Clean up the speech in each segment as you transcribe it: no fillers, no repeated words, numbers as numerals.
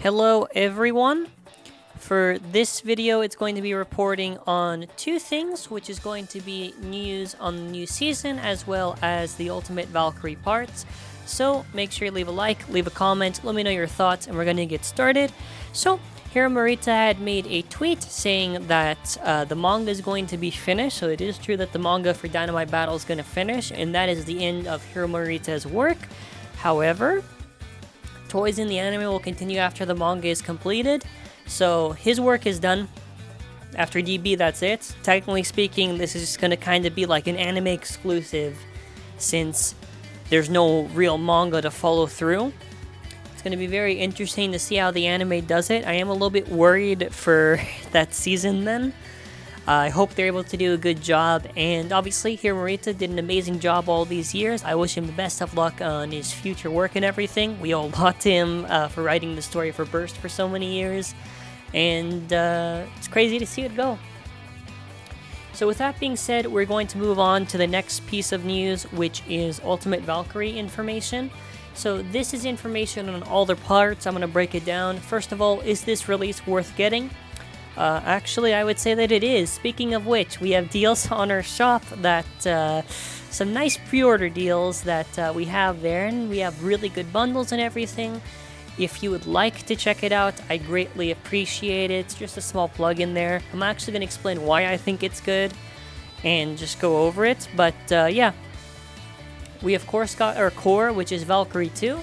Hello everyone! For this video, it's going to be reporting on two things, which is going to be news on the new season as well as the Ultimate Valkyrie parts. So make sure you leave a like, leave a comment, let me know your thoughts, and we're going to get started. So Hiro Morita had made a tweet saying that the manga is going to be finished. So it is true that the manga for Dynamite Battle is going to finish, and that is the end of Hiro Morita's work. However, toys in the anime will continue after the manga is completed. So his work is done. After DB, that's it. Technically speaking, this is just going to kind of be like an anime exclusive since there's no real manga to follow through. It's going to be very interesting to see how the anime does it. I am a little bit worried for that season then. I hope they're able to do a good job, and obviously Hiro Morita did an amazing job all these years. I wish him the best of luck on his future work and everything. We all loved him for writing the story for Burst for so many years, and it's crazy to see it go. So with that being said, we're going to move on to the next piece of news, which is Ultimate Valkyrie information. So this is information on all their parts. I'm going to break it down. First of all, is this release worth getting? Actually, I would say that it is. Speaking of which, we have deals on our shop that, some nice pre-order deals that we have there, and we have really good bundles and everything. If you would like to check it out, I greatly appreciate it. It's just a small plug in there. I'm actually going to explain why I think it's good and just go over it, but yeah. We of course got our core, which is Valkyrie 2.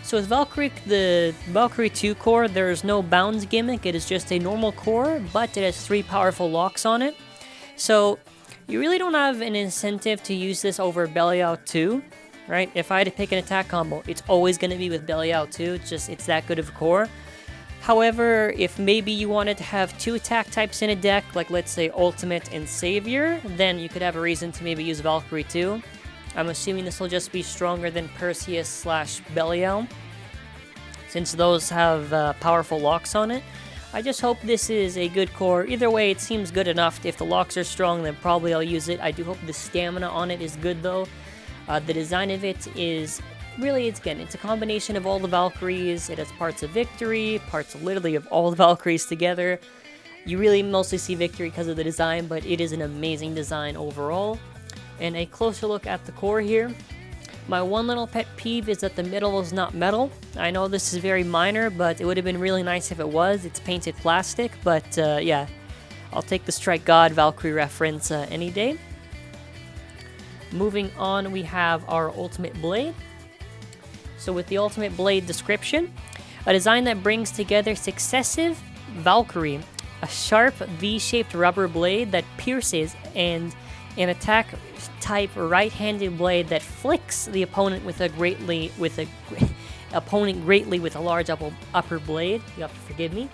So with Valkyrie, the Valkyrie 2 core, there is no bounds gimmick. It is just a normal core, but it has 3 powerful locks on it. So you really don't have an incentive to use this over Belly Out 2, right? If I had to pick an attack combo, it's always going to be with Belly Out 2. It's that good of a core. However, if maybe you wanted to have 2 attack types in a deck, like let's say Ultimate and Savior, then you could have a reason to maybe use Valkyrie 2. I'm assuming this will just be stronger than Perseus / Belial, since those have powerful locks on it. I just hope this is a good core. Either way, it seems good enough. If the locks are strong, then probably I'll use it. I do hope the stamina on it is good, though. The design of it is really, it's a combination of all the Valkyries. It has parts of Victory, parts literally of all the Valkyries together. You really mostly see Victory because of the design, but it is an amazing design overall. And a closer look at the core here. My one little pet peeve is that the middle is not metal. I know this is very minor, but it would have been really nice if it was. It's painted plastic, but yeah. I'll take the Strike God Valkyrie reference any day. Moving on, we have our Ultimate Blade. So with the Ultimate Blade description, a design that brings together successive Valkyrie, a sharp V-shaped rubber blade that pierces, and an attack type right-handed blade that flicks the opponent with a greatly with a large upper blade. You have to forgive me.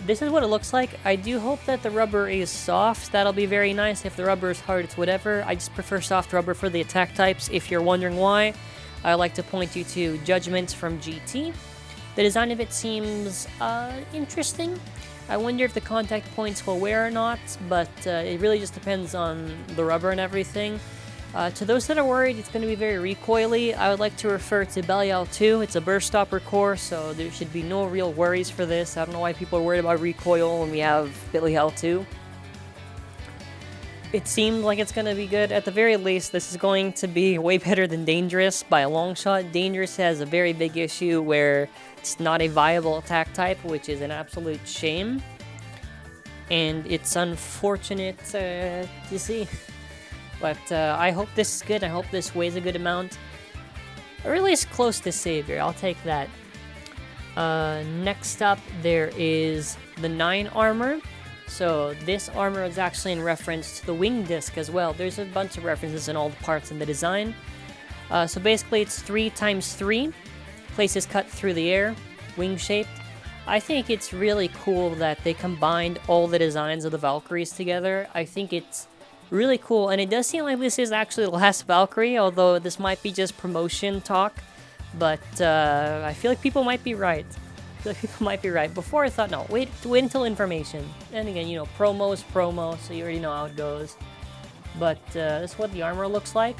This is what it looks like. I do hope that the rubber is soft. That'll be very nice. If the rubber is hard, it's whatever. I just prefer soft rubber for the attack types. If you're wondering why, I like to point you to Judgment from GT. The design of it seems interesting. I wonder if the contact points will wear or not, but it really just depends on the rubber and everything. To those that are worried it's going to be very recoily, I would like to refer to Belial 2. It's a burst stopper core, so there should be no real worries for this. I don't know why people are worried about recoil when we have Belial 2. It seemed like it's going to be good. At the very least, this is going to be way better than Dangerous by a long shot. Dangerous has a very big issue where it's not a viable attack type, which is an absolute shame. And it's unfortunate to see. But I hope this is good. I hope this weighs a good amount. Or at least close to Savior. I'll take that. Next up, there is the 9 armor. So this armor is actually in reference to the wing disc as well. There's a bunch of references in all the parts in the design. So basically it's 3x3. Places cut through the air, wing-shaped. I think it's really cool that they combined all the designs of the Valkyries together. I think it's really cool, and it does seem like this is actually the last Valkyrie, although this might be just promotion talk. But I feel like people might be right. Before I thought, no, wait until information. And again, you know, promo is promo, so you already know how it goes. But this is what the armor looks like.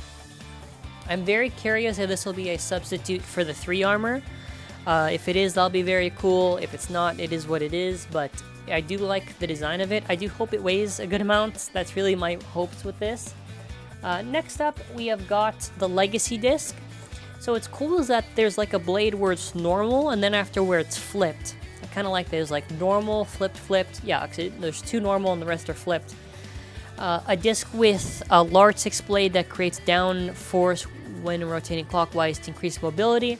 I'm very curious if this will be a substitute for the 3 armor. If it is, that'll be very cool. If it's not, it is what it is, but I do like the design of it. I do hope it weighs a good amount. That's really my hopes with this. Next up, we have got the Legacy disc. So what's cool is that there's like a blade where it's normal, and then after where it's flipped. I kind of like there's like normal, flipped, flipped. Yeah, there's 2 normal and the rest are flipped. A disc with a large 6 blade that creates down force when rotating clockwise to increase mobility.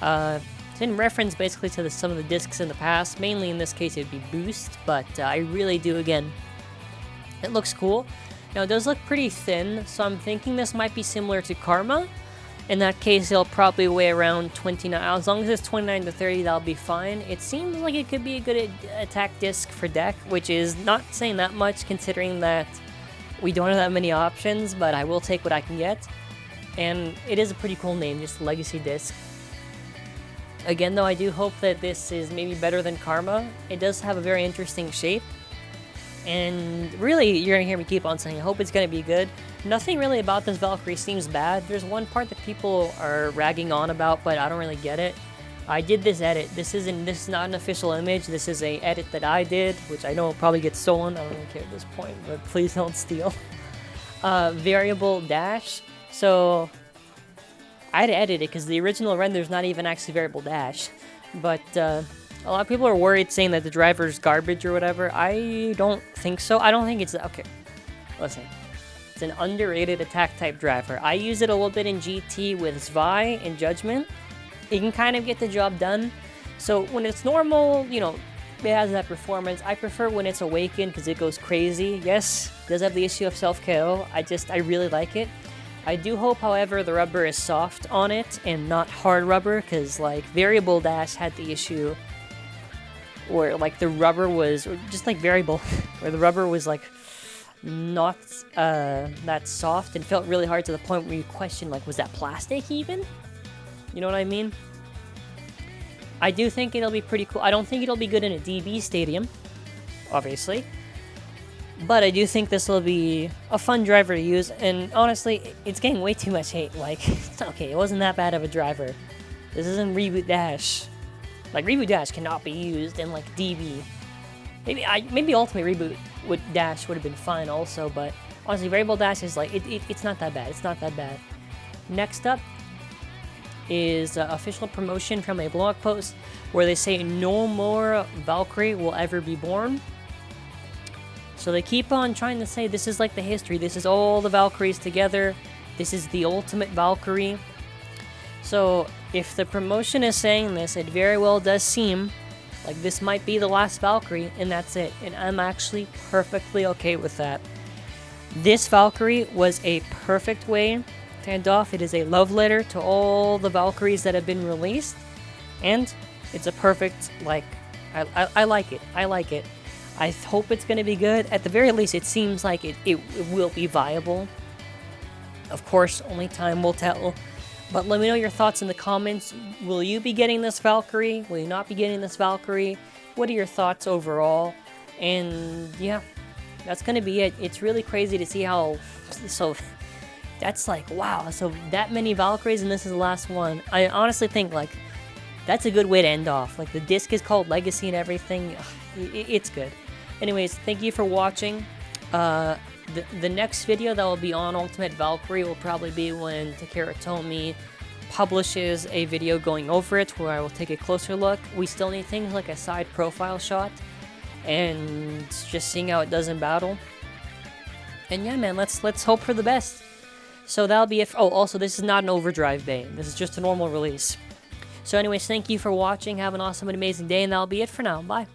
It's in reference basically to some of the discs in the past. Mainly in this case it would be boost, but I really do, again, it looks cool. Now it does look pretty thin, so I'm thinking this might be similar to Karma. In that case, it'll probably weigh around 29. As long as it's 29 to 30, that'll be fine. It seems like it could be a good attack disc for deck, which is not saying that much considering that we don't have that many options, but I will take what I can get. And it is a pretty cool name, just Legacy disc. Again, though, I do hope that this is maybe better than Karma. It does have a very interesting shape. And really, you're going to hear me keep on saying, I hope it's going to be good. Nothing really about this Valkyrie seems bad. There's one part that people are ragging on about, but I don't really get it. I did this edit. This is not an official image. This is a edit that I did, which I know will probably get stolen. I don't really care at this point, but please don't steal. Variable dash. So I had to edit it because the original render's not even actually variable dash. But a lot of people are worried saying that the driver's garbage or whatever. I don't think so. I don't think it's... Okay, listen. It's an underrated attack type driver. I use it a little bit in GT with Zwei and Judgment. It can kind of get the job done. So when it's normal, you know, it has that performance. I prefer when it's Awakened because it goes crazy. Yes, it does have the issue of self-KO. I really like it. I do hope, however, the rubber is soft on it and not hard rubber, because like Variable Dash had the issue where like the rubber was just like Variable, where the rubber was like not that soft and felt really hard to the point where you question like, was that plastic even? You know what I mean? I do think it'll be pretty cool. I don't think it'll be good in a DB stadium, obviously. But I do think this will be a fun driver to use, and honestly, it's getting way too much hate. Like, it's okay, it wasn't that bad of a driver. This isn't Reboot Dash. Like, Reboot Dash cannot be used in, like, DB. Maybe Ultimate Reboot Dash would have been fine also, but honestly, Variable Dash is, like, it's not that bad. It's not that bad. Next up is official promotion from a blog post where they say no more Valkyrie will ever be born. So they keep on trying to say this is like the history. This is all the Valkyries together. This is the ultimate Valkyrie. So if the promotion is saying this, it very well does seem like this might be the last Valkyrie, and that's it. And I'm actually perfectly okay with that. This Valkyrie was a perfect way to end off. It is a love letter to all the Valkyries that have been released, and it's a perfect, like, I like it. I like it. I hope it's going to be good. At the very least, it seems like it will be viable. Of course, only time will tell. But let me know your thoughts in the comments. Will you be getting this Valkyrie? Will you not be getting this Valkyrie? What are your thoughts overall? And yeah, that's going to be it. It's really crazy to see how... So that's like, wow. So that many Valkyries and this is the last one. I honestly think, like, that's a good way to end off. Like, the disc is called Legacy and everything. It's good. Anyways, thank you for watching. The next video that will be on Ultimate Valkyrie will probably be when TAKARA TOMY publishes a video going over it, where I will take a closer look. We still need things like a side profile shot and just seeing how it does in battle. And yeah, man, let's hope for the best. So that'll be it. Oh, also, this is not an overdrive bane. This is just a normal release. So anyways, thank you for watching. Have an awesome and amazing day, and that'll be it for now. Bye.